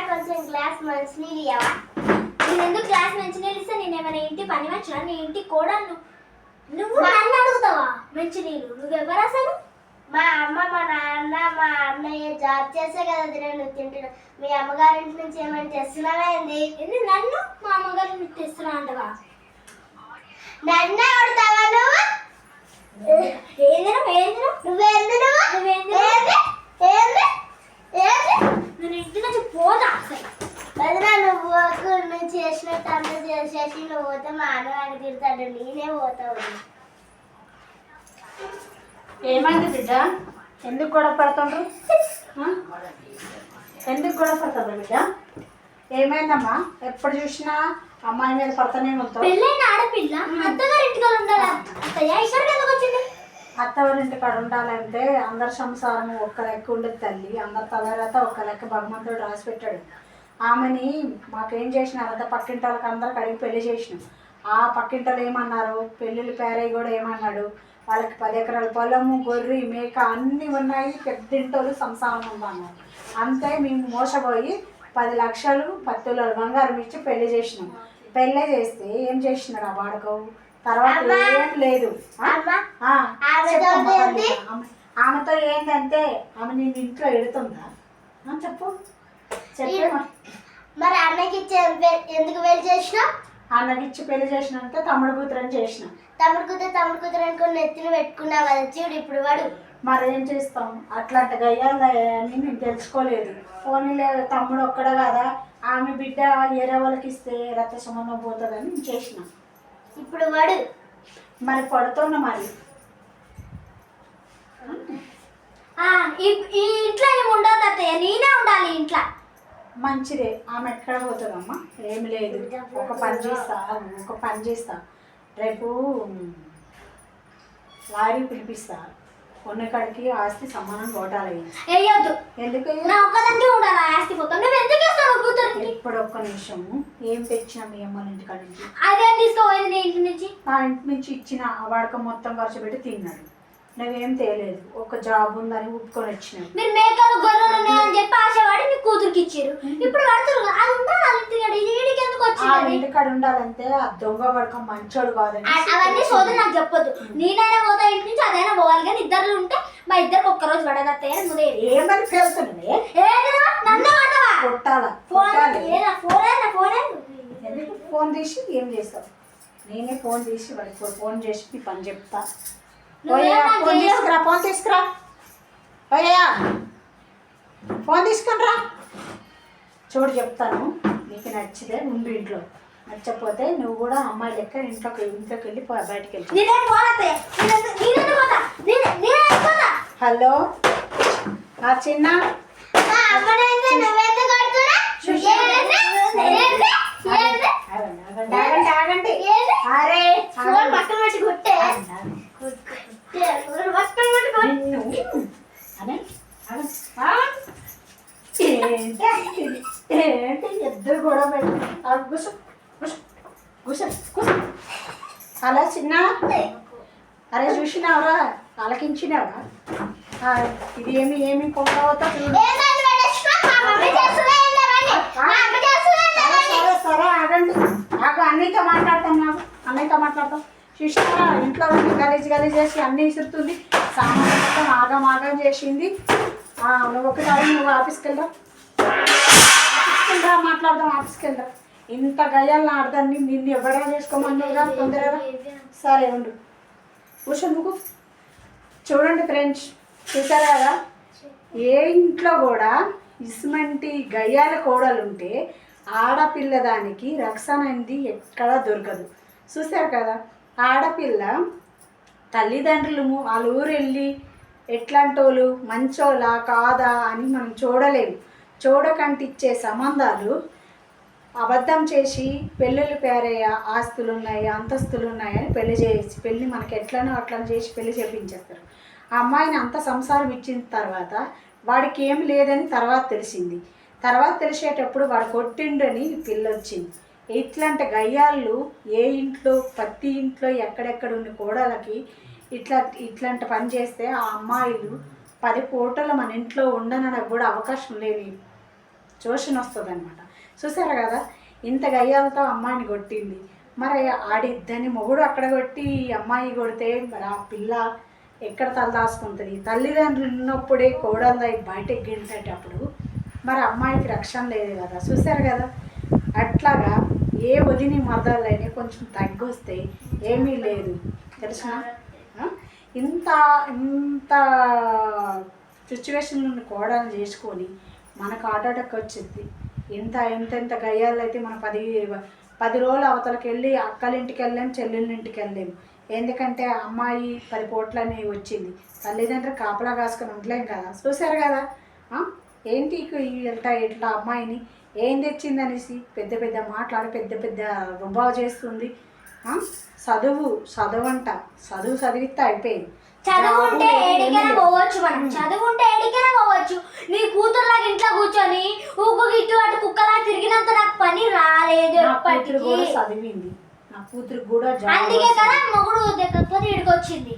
కొంచెం గ్లాస్ మంచినీళ్ళు ఇవ్వవా? నేను ఎందుకు గ్లాస్ మంచినీళ్ళు ఇస్తా? నేను ఏమైనా ఇంటి పని వచ్చినా నీ ఇంటి కోడలు నువ్వు నన్ను అడుగుతావా మంచినీళ్ళు? నువ్వెవరు అసలు? మా అమ్మ మా నాన్న మా అన్నయ్య జాబ్ చేసే కదా తినను తింటున్నా. మీ అమ్మగారింటి నుంచి ఏమైనా తెస్తున్నావా? ఏంది నన్ను మా అమ్మగారి నుంచి తెస్తున్నా అంటవా? నన్నే కొడతావా నువ్వు? నేను ఇంటి నుంచి పోతా అసలు. వదినా నువ్వు నుంచి చేసినట్టు అంత చేసేసి నువ్వు పోతే మా అన్న అని తిడతాడు. నేనే పోతావు. ఏమైంది బిడ్డ? ఎందుకు గొడవ పడుతుండ్రు? ఎందుకు గొడవ పడుతుండ్రు బిడ్డ? ఏమైందమ్మా? ఎప్పుడు చూసినా అమ్మాయి మీద పడతానే ఉంటావు. పెళ్ళైన ఆడపిల్ల అత్తగారి ఇంటికి ఉండాలా? అత్తయ్య ఇక్కడికి ఎందుకు వచ్చింది? అత్తవారింటి కాడ ఉండాలంటే అందరి సంసారం ఒక్క లెక్క ఉండదు తల్లి. అందరి తలరాత ఒక్క లెక్క భగవంతుడు రాసి పెట్టాడు. ఆమెని మాకేం చేసినారంటే పక్కింటి వాళ్ళకి అందరికి అడిగి పెళ్లి చేసినాం. ఆ పక్కింటలు ఏమన్నారు, పెళ్ళిళ్ళు పేరయ్య కూడా ఏమన్నాడు, వాళ్ళకి 10 ఎకరాల పొలము గొర్రె మేక అన్నీ ఉన్నాయి, పెద్దింటోళ్ళు సంసారం ఉందన్నారు. అంతే మేము మోసపోయి 10 లక్షలు 10 తులాలు బంగారం ఇచ్చి పెళ్లి చేసినాం. పెళ్ళి చేస్తే ఏం చేసినారు ఆ వాడకం? తర్వాత ఏం లేదు. ఆమెతో ఏంటంటే ఆమె నేను ఇంట్లో ఎడుతుందా చెప్పు చెప్పే. మరి అన్నకి ఇచ్చి ఎందుకు పెళ్లి చేసినా? అన్నకి ఇచ్చి పెళ్లి చేసినంటే తమ్ముడు కూతురని చేసిన. తమ్ముడు కూతురు అనుకుని నెత్తిని పెట్టుకున్నావు కదా చూడు ఇప్పుడు వాడు. మరి ఏం చేస్తాం? అట్లాంటి గయ్యాలని నేను తెలుసుకోలేదు. పోనీలే తమ్ముడు ఒక్కడే కదా, ఆమె బిడ్డ వేరే వాళ్ళకి ఇస్తే రక్త సంబంధం పోతుందని నేను చేసిన. ఇప్పుడు వాడు మరి పడుతున్నా మరి ఈ ఇంట్లో ఏమి ఉండదు అత్తయ్య, నేనే ఉండాలి ఇంట్లో. మంచిదే. ఆమె ఎక్కడ పోతుందమ్మా? ఏమి లేదు. ఒక పని చేస్తా రేపు లారీ పిలిపిస్తా. కొన్ని కాడికి ఆస్తి సమానం కోటాలి. ఎందుకు ఇప్పుడు ఒక్క నిమిషము. ఏం తెచ్చినా మీ అమ్మ ఇంటి కాడి నుంచి? అదేం తీసుకోవాలి ఇంటి నుంచి? నా ఇంటి నుంచి ఇచ్చిన ఆ వాడకం మొత్తం ఖర్చు పెట్టి తిన్నాడు. నువ్వేం తేలేదు. ఒక జాబ్ ఉందని ఒప్పుకొని వచ్చినావు. మీరు మేకలు గొర్రెలు ఉన్నాయని చెప్పి ఆశవాడి మీ కూతురికి ఇచ్చారు. ఇప్పుడు పడుతున్నారు అది ఉండాలి. ఎందుకు వచ్చింది? ఇంటికాడ ఉండాలంటే ఆ దొంగ వాడకం మంచోడు కాదని అవన్నీ సోదరు నాకు చెప్పొద్దు. నేనైనా పోతా ఇంటి నుంచి అదైనా పోవాలి. కానీ ఇద్దరు ఉంటే మా ఇద్దరికి ఒక్కరోజు పడదత్తయ్య. నువ్వే ఏమని పేరుతుంది? కొట్టాలా? ఎందుకు ఫోన్ తీసి ఏం చేస్తావు? నేనే ఫోన్ తీసి వాడికి ఫోన్ చేసి నీ పని చెప్తా. ఫోన్ తీసుకురా. ఫోన్ తీసుకుని రా. చూడు చెప్తాను. నీకు నచ్చితే ఉండు ఇంట్లో, నచ్చకపోతే నువ్వు కూడా అమ్మాయి లెక్క ఇంట్లోకి వెళ్ళి బయటకు వెళ్ళి. హలో చిన్న ఆగండి. అరే ఏంటి ఇద్దరు కూడా అలా చిన్న. అరే చూసినావరా? ఆలకించినావా? ఇది ఏమి కొండవుతా చూడు. సరే ఆగండి. అన్నయ్యతో మాట్లాడతాం. చూసినావా? ఇంట్లో గలీజ్ చేసి అన్నీ ఇసురుతుంది. సామాన్లు మొత్తం ఆగం చేసింది. నువ్వు ఒకసారి నువ్వు ఆఫీస్కి వెళ్దాం. మాట్లాడదాం. ఆఫీస్కి వెళ్దాం. ఇంత గయ్యాలను ఆడదాన్ని నిన్ను ఎవడా చేసుకోమన్నావుగా తొందరగా. సరే ఉండు. నువ్వు చూడండి ఫ్రెండ్స్, చూసారా కదా? ఏ ఇంట్లో కూడా ఇసుమంటి గయ్యాల కోడలుంటే ఆడపిల్ల దానికి రక్షణ అనేది ఎక్కడా దొరకదు. చూసారు కదా? ఆడపిల్ల తల్లిదండ్రులు వాళ్ళ ఊరు వెళ్ళి ఎట్లాంటి వాళ్ళు మంచోళ్ళా కాదా అని మనం చూడలేము. చూడకంటిచ్చే సంబంధాలు అబద్ధం చేసి పెళ్ళిళ్ళు పేరయ్య ఆస్తులు ఉన్నాయి అంతస్తులు ఉన్నాయని పెళ్ళి మనకి ఎట్లనో అట్లా చేసి పెళ్లి చేపించేస్తారు. ఆ అమ్మాయిని అంత సంసారం ఇచ్చిన తర్వాత వాడికి ఏం లేదని తర్వాత తెలిసేటప్పుడు వాడు కొట్టిండని పిల్ల వచ్చింది. ఇట్లాంటి గయ్యాళ్ళు ఏ ఇంట్లో ప్రతి ఇంట్లో ఎక్కడెక్కడ ఉన్న కోడలకి ఇట్లాంటి పని చేస్తే ఆ అమ్మాయిలు 10 పూటలు మన ఇంట్లో ఉండనడానికి కూడా అవకాశం లేవు. ట్యూషన్ వస్తుంది అనమాట. చూసారు కదా ఇంత గయ్యాలతో అమ్మాయిని కొట్టింది. మరి ఆడిద్దని మొగుడు అక్కడ కొట్టి అమ్మాయి కొడితే మరి ఆ పిల్ల ఎక్కడ తలదాచుకుంటుంది? తల్లిదండ్రులు ఉన్నప్పుడే కోడలు బయటకు గింటేటప్పుడు మరి అమ్మాయికి రక్షణ లేదు కదా. చూసారు కదా అట్లాగా ఏ వదిని మరదలైనా కొంచెం తగ్గొస్తే ఏమీ లేదు తెలుసా. ఇంత ఇంత సిచ్యువేషన్ కోడలు చేసుకొని మనకు ఆటోటక్ వచ్చింది. ఇంత గయ్యాలు అయితే మనం 10 రోజులు అవతలకి వెళ్ళి అక్కలింటికి వెళ్ళాం, చెల్లెళ్ళింటికి వెళ్ళాము. ఎందుకంటే అమ్మాయి 10 పూట్లని వచ్చింది. తల్లిదండ్రులు కాపలా కాసుకొని ఉండలేం కదా. చూసారు కదా ఏంటి ఇట్లా అమ్మాయిని ఏం తెచ్చింది అనేసి పెద్ద మాట్లాడి పెద్ద రుబావు చేస్తుంది. చదువంట చదివిస్తే అయిపోయింది. చదువుంటే ఏడికైనా పోవచ్చు, మనం చదువుంటే ఏడికైనా పోవచ్చు. నీ కూతురులాగా ఇంట్లో కూర్చొని ఊకు ఇటు అటు కుక్కలా తిరిగినంత నాకు పని రాలేదు. చదివింది నా కూతురు కూడా, అందుకే కదా మొగుడు దగ్గరపోతే ఇడికి వచ్చింది.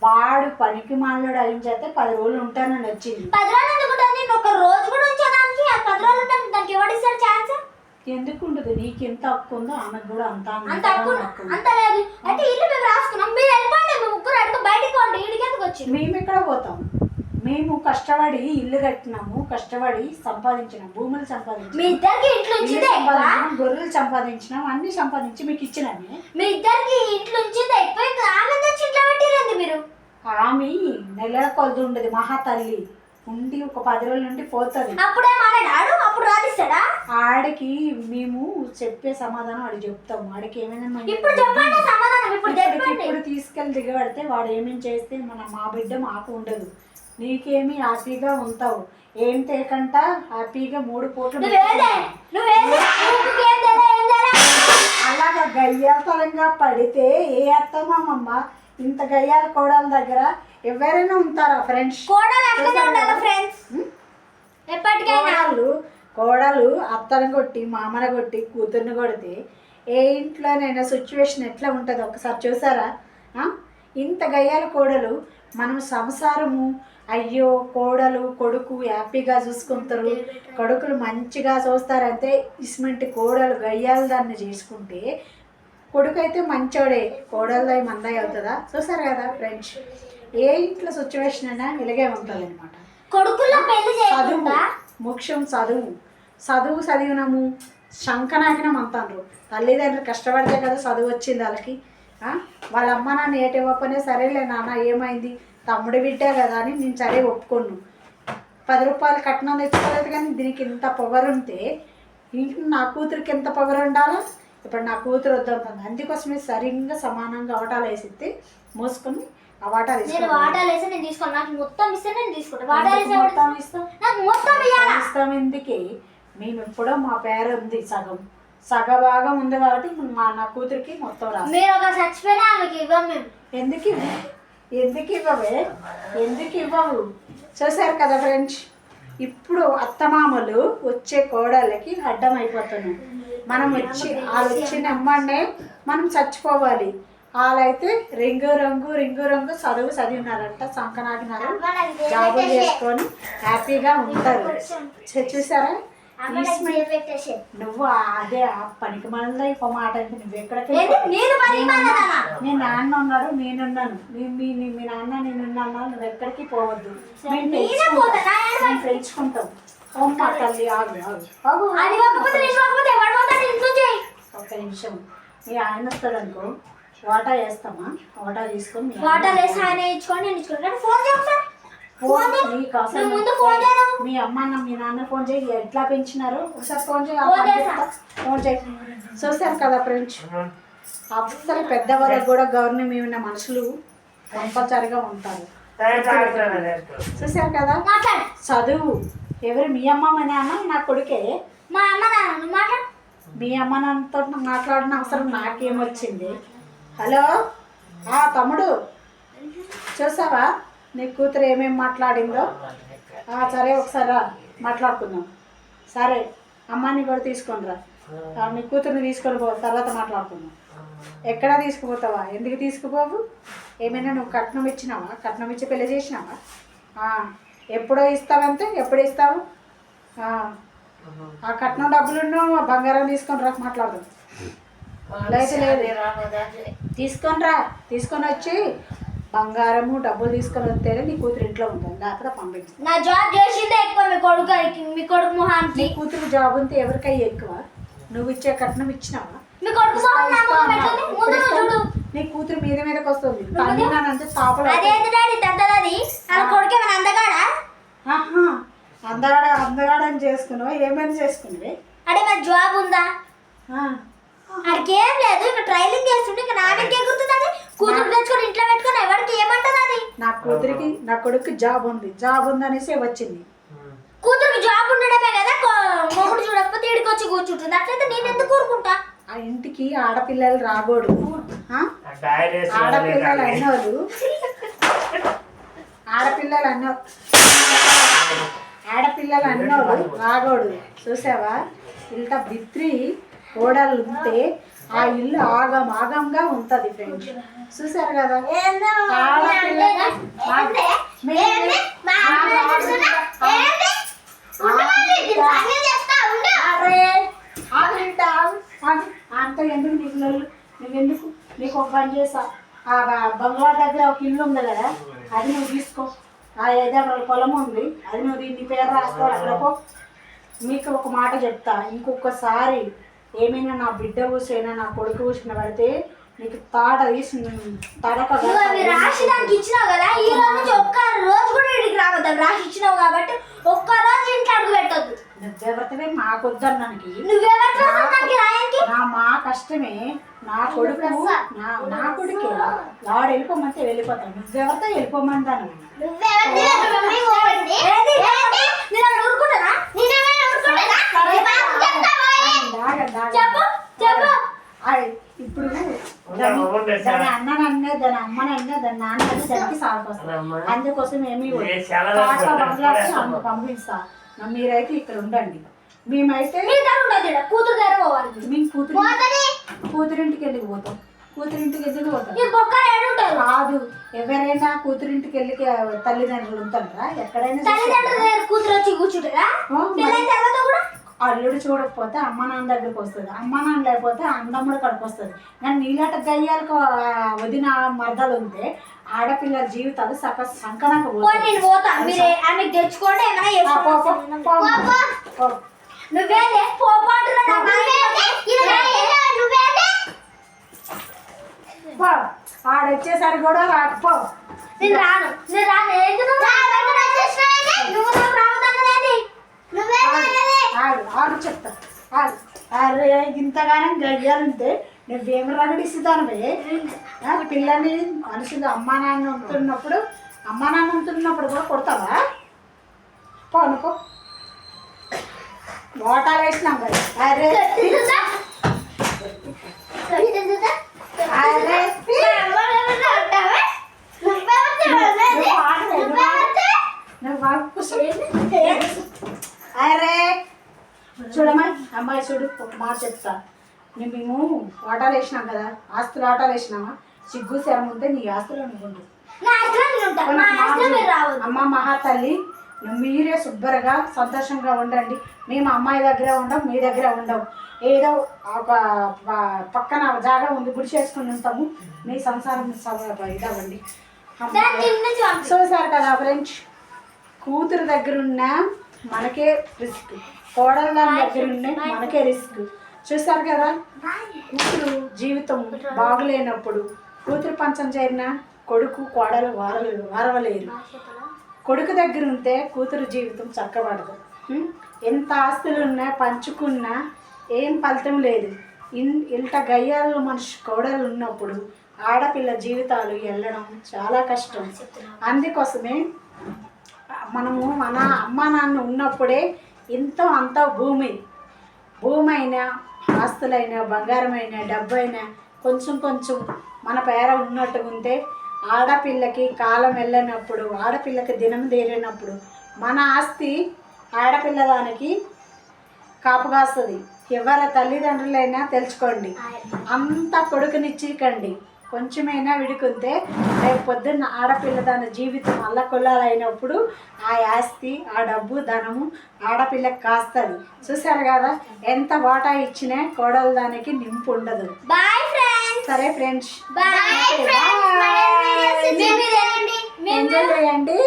వాడు పనికి మాలోడు అయిన చేస్తే 10 రోజులు ఉంటానని వచ్చింది. 10 రోజులు ఎందుకుంటుంది? నేను ఒక రోజు కూడా ఉంచడానికి 10 రోజులు ఉంటాను. దానికి ఎవడిస్తాడు ఛాన్స్? ఎందుకు ఉండదు? నీకు ఎంత హక్కు ఉందో ఆమెకు కూడా అంత అంత లేదు. అయితే ఇల్లు మేము రాసుకున్నాం, మీరు వెళ్ళిపోండి. మేము ముగ్గురు అడుగు బయటికి పోండి. ఇడికి ఎందుకు వచ్చింది? మేము ఎక్కడ పోతాం? మేము కష్టపడి ఇల్లు కట్టినాము, కష్టపడి సంపాదించినాం, భూములు సంపాదించాం, మీ ఇద్దరికి ఇంట్లో గొర్రెలు సంపాదించినాం, అన్ని సంపాదించి మీకు ఇచ్చినామే. మీ ఇద్దరికి ఇంట్లో ఉంచింది ఎక్కువ. ఆమె తెచ్చి ఇంట్లో పెట్టిరండి మీరు. ఆమె నెలల కొలది ఉండదు, మహాతల్లి ఉండి ఒక 10 రోజుల నుండి పోతుంది. అప్పుడే మాట్లాడాడు, అప్పుడు రాదిస్తాడా? ఆడికి మేము చెప్పే సమాధానం ఆడికి చెప్తాము. ఆడికి ఏమైనా ఇప్పుడు చెప్పండి సమాధానం. ఇప్పుడు తీసుకెళ్ళి దిగబడితే వాడు ఏమేమి చేస్తే మా బిడ్డ మాకు ఉండదు. నీకేమి హ్యాపీగా ఉంటావు, ఏం తేకంట హ్యాపీగా 3 పూటలు అలాగా గయ్యాతలంగా పడితే ఏ అర్థమమ్మ? ఇంత గయ్యాల కోడల దగ్గర ఎవరైనా ఉంటారా ఫ్రెండ్స్? కోడలు అత్తను కొట్టి మామను కొట్టి కూతుర్ని కొడితే ఏ ఇంట్లోనైనా సిచ్యువేషన్ ఎట్లా ఉంటుంది ఒకసారి చూసారా? ఇంత గయ్యాల కోడలు మనం సంసారము అయ్యో కోడలు కొడుకు హ్యాపీగా చూసుకుంటారు, కొడుకులు మంచిగా చూస్తారంటే ఇస్మంటి కోడలు గయ్యాల దాన్ని చేసుకుంటే కొడుకు అయితే మంచోడే, కోడలది మందాయి అవుతుందా? చూసారు కదా ఫ్రెండ్స్, ఏ ఇంట్లో సిచ్యువేషన్ అయినా ఇలాగే ఉంటుంది అనమాట. చదువు ముఖ్యం. చదివినాము శంకనాగినం అంటారు. తల్లిదండ్రులు కష్టపడితే కదా చదువు వచ్చింది వాళ్ళకి. వాళ్ళ అమ్మ నాన్న ఏటి ఇవ్వకపోయినా సరేలే నాన్న ఏమైంది తమ్ముడి బిడ్డే కదా అని నేను సరే ఒప్పుకోను. 10 రూపాయలు కట్నం తెచ్చుకోలేదు కానీ దీనికి ఇంత పొగరుంటే ఇంట్లో నా కూతురికి ఎంత పొగరు ఉండాలో. ఇప్పుడు నా కూతురు వద్దంటుంది, అందుకోసమే సరిగ్గా సమానంగా వాటాలు వేసిస్తే మోసుకొని ఆ వాటాలు ఇస్తాం. ఎందుకే మేము ఎప్పుడో మా పేరు ఉంది సగభాగం ఉంది కాబట్టి నా కూతురికి మొత్తం రాదు. ఎందుకు ఇవ్వవు? చూసారు కదా ఫ్రెండ్స్, ఇప్పుడు అత్తమామలు వచ్చే కోడళ్ళకి అడ్డం అయిపోతున్నాం. వాళ్ళు వచ్చిన అమ్మానే మనం చచ్చిపోవాలి. వాళ్ళైతే రింగు రంగు చదివినారంట, సంకనాగినారు, జాబులు చేసుకొని హ్యాపీగా ఉంటారు. చూసారా? నువ్వు అదే పనికి మళ్ళీ ఒక మాట అంటే నువ్వు ఎక్కడికి నీ నాన్న ఉన్నాడు నేనున్నాను, మీ నాన్న నేనున్నాను, నువ్వు ఎక్కడికి పోవద్దు, మేము పెంచుకుంటాం. అమ్మ తల్లి ఒక్క నిమిషం. మీ ఆయన వస్తాడు అనుకో, వాటా వేస్తామా? వాటా తీసుకొని మీ అమ్మ మీ నాన్న ఫోన్ చేయి, ఎట్లా పెంచినారు ఒకసారి ఫోన్ చేయి. చూసారు కదా ఫ్రెండ్స్, అసలు పెద్దవాళ్ళకి కూడా గవర్నమెంట్ మీద మనుషులు కంపల్సరిగా ఉంటారు. చూసారు కదా? చదువు ఎవరు? మీ అమ్మ మా నాన్న, నా కొడుకే. మా అమ్మ నాన్న మీ అమ్మ నాన్నతో మాట్లాడిన అవసరం నాకేమొచ్చింది? హలో తమ్ముడు, చూసావా నీ కూతురు ఏమేమి మాట్లాడిందో? సరే ఒకసారి మాట్లాడుకుందాం. సరే అమ్మాయిని కూడా తీసుకొని రా, నీ కూతుర్ని తీసుకొని పో, తర్వాత మాట్లాడుకుందాం. ఎక్కడా తీసుకుపోతావా? ఎందుకు తీసుకుపోవు? ఏమైనా నువ్వు కట్నం ఇచ్చినావా? కట్నం ఇచ్చి పెళ్లి చేసినావా? ఎప్పుడో ఇస్తావంటే ఎప్పుడు ఇస్తావు? ఆ కట్నం డబ్బులు బంగారం తీసుకొని రా మాట్లాడదాం. లేదు తీసుకొని రా, తీసుకొని వచ్చి బంగారము డబ్బులు తీసుకొని వస్తేనే నీ కూతురు ఇంట్లో ఉంటుంది, లేకపోతే పంపించు. నా జాబ్ చేసిందే ఎక్కువ మీ కొడుకు మొహానికి. నీ కూతురు జాబ్ ఉంటే ఎవరికయ్యి ఎక్కువ? నువ్వు ఇచ్చే కట్నం ఇచ్చినావా? మీ కొడుకు మొహం నా మొహం పెట్టండి. ముందు నువ్వు చూడు. నీ కూతురు మీదకి వస్తుంది. తల్లినంటే తాపలు అదేంటి డాడీ తంతది? నా కొడుకు ఏమైనా అందగాడా? అందగాడని చేసుకున్నావు, ఏమైనా చేసుకున్నావే? అంటే మరి జాబ్ ఉందా? అడికి ఏం లేదు, ఇక్కడ ట్రైలింగ్ చేస్తుంటే ఇక్కడ నాన్నకి ఎగురుతుంది. కూతురు తెచ్చుకొని ఇంట్లో పెట్టుకొని ఎవరికి ఏమంటది అది? నా కొడుకు జాబ్ ఉంది అనేసి వచ్చింది. కూతురికి జాబ్ ఉండడమే కదా మొగుడు చూడకపోతే ఇడికి వచ్చి కూర్చుంటుంది. అట్లయితే నేను ఎందుకు కూరుకుంటా? ఆ ఇంటికి ఆడపిల్లలు రాకూడదు. ఆడపిల్లలు అన్నోళ్ళు రాకూడదు. చూసావా, ఇంత బిత్రి ఓడలు ఉంటే ఆ ఇల్లు ఆగంగా ఉంటది ఫ్రెండ్స్. చూసారు కదా, అంత ఎందుకు నువ్వెందుకు? నీకు ఒక పని చేసా, ఆ బంగ్లా దగ్గర ఒక ఇల్లు ఉంది కదా, అది నువ్వు తీసుకో. ఆ 5 ఎకరాల పొలం ఉంది, అది నువ్వు నీ పేరు రాసుకోవాలి. అక్కడకో మీకు ఒక మాట చెప్తా, ఇంకొకసారి ఏమైనా నా బిడ్డ ఊసైనా నా కొడుకు ఊసిన పడితే నీకు తాట తీసి తడక రాసిదానికి ఇచ్చినావు కదా, ఈ రోజు నుంచి ఒక్క రోజు కూడా ఇంటికి రావద్దాం. రాసి ఇచ్చినావు కాబట్టి ఒక్క రోజు ఇంట్లో అడుగు పెట్టద్దు. నువ్వెవరితే మాకొద్దన్నానికి నా మా కష్టమే. నా కొడుకు నా కొడుకే వాడు వెళ్ళిపోమంటే వెళ్ళిపోతాను. నువ్వెవరితో వెళ్ళిపోమంటాను. ఇప్పుడు దాని అన్ననన్నే, దాని అమ్మనన్నే, దాని నాన్న సరికి సాగుకొస్తాను. అందుకోసం ఏమి పంపిస్తా. మీరైతే ఇక్కడ ఉండండి. మేమైతే కూతురింటికి ఎందుకు పోతాం? కాదు, ఎవరైనా కూతురింటికి వెళ్ళి తల్లిదండ్రులు ఉంటారా? ఎక్కడైనా కూతురు వచ్చి కూర్చుంటారా? అల్లుడు చూడకపోతే అమ్మ నాన్న దగ్గరికి వస్తుంది, అమ్మ నాన్న లేకపోతే అన్నమ్ముడు కడుపు వస్తుంది. కానీ నీలాట గయ్యాలకు వదిన మరదలు ఉంటే ఆడపిల్లల జీవితాలు సంకనాక తెచ్చుకోండి. ఆడొచ్చేసరికి కూడా రాకపో. నేను రాను. ఆడు చెప్తా. అరే ఇంతగానం గయ్యాలంటే నువ్వేమి రగడిస్తాను పిల్లని మనుషులు అమ్మా నాన్న ఉంటున్నప్పుడు కూడా కొడతావా? అనుకో ఓటాలు వేసినాం కదా. అరే అరే చూడమ్మా, అమ్మాయి చూడు, ఒక మాట చెప్తా. మేము ఆటోలు వేసినాం కదా, ఆస్తులు ఆటోలు వేసినామా, సిగ్గు శరం ఉంటే నీ ఆస్తులు అనుకుంటు. అమ్మ మహాతల్లి, మీరే శుభ్రంగా సంతోషంగా ఉండండి. మేము అమ్మాయి దగ్గర ఉండం, మీ దగ్గర ఉండం. ఏదో ఒక పక్కన జాగా ఉంది, గుడి చేసుకుని ఉంటాము. మీ సంసారం ఇదవ్వండి. చూసారు కదా ఫ్రెండ్స్, కూతురు దగ్గర ఉన్న మనకే రిస్క్, కోడల దగ్గర ఉన్న మనకే రిస్క్. చూసారు కదా, కూతురు జీవితం బాగులేనప్పుడు కూతురు పంచం చేరిన కొడుకు కోడలు వారవలేరు. కొడుకు దగ్గర ఉంటే కూతురు జీవితం చక్కబడదు. ఎంత ఆస్తులు ఉన్నా పంచుకున్నా ఏం ఫలితం లేదు. ఇంత గయ్యాలు మనిషి కోడలు ఉన్నప్పుడు ఆడపిల్ల జీవితాలు వెళ్ళడం చాలా కష్టం. అందుకోసమే మనము మన అమ్మ నాన్న ఉన్నప్పుడే ఎంతో అంత భూమి అయినా, ఆస్తులైనా, బంగారమైనా, డబ్బు అయినా కొంచెం మన పేర ఉన్నట్టుగా ఉంటే ఆడపిల్లకి కాలం వెళ్ళినప్పుడు, ఆడపిల్లకి దినం తీరినప్పుడు మన ఆస్తి ఆడపిల్ల దానికి కాపుగాస్తుంది. ఎవరి తల్లిదండ్రులైనా తెలుసుకోండి, అంత కొడుకునిచ్చికండి. కొంచెమైనా విడుకుంటే రేపు పొద్దున్న ఆడపిల్ల తన జీవితం అల్లకొల్లాలైనప్పుడు ఆ ఆస్తి ఆ డబ్బు ధనము ఆడపిల్లకి కాస్తుంది. చూసారు కదా ఎంత వాటా ఇచ్చినా కోడలు దానికి నింపు ఉండదు. Bye friends. సరే ఫ్రెండ్స్, ఎంజాయ్ చేయండి,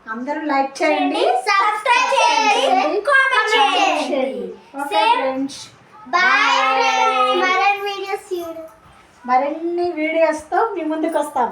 అందరూ లైక్ చేయండి, సబ్స్క్రైబ్ చేయండి, కామెంట్ చేయండి. Okay friends, bye friends. మరిన్ని వీడియోస్ మరిన్ని వీడియోస్తో మీ ముందుకు వస్తాం.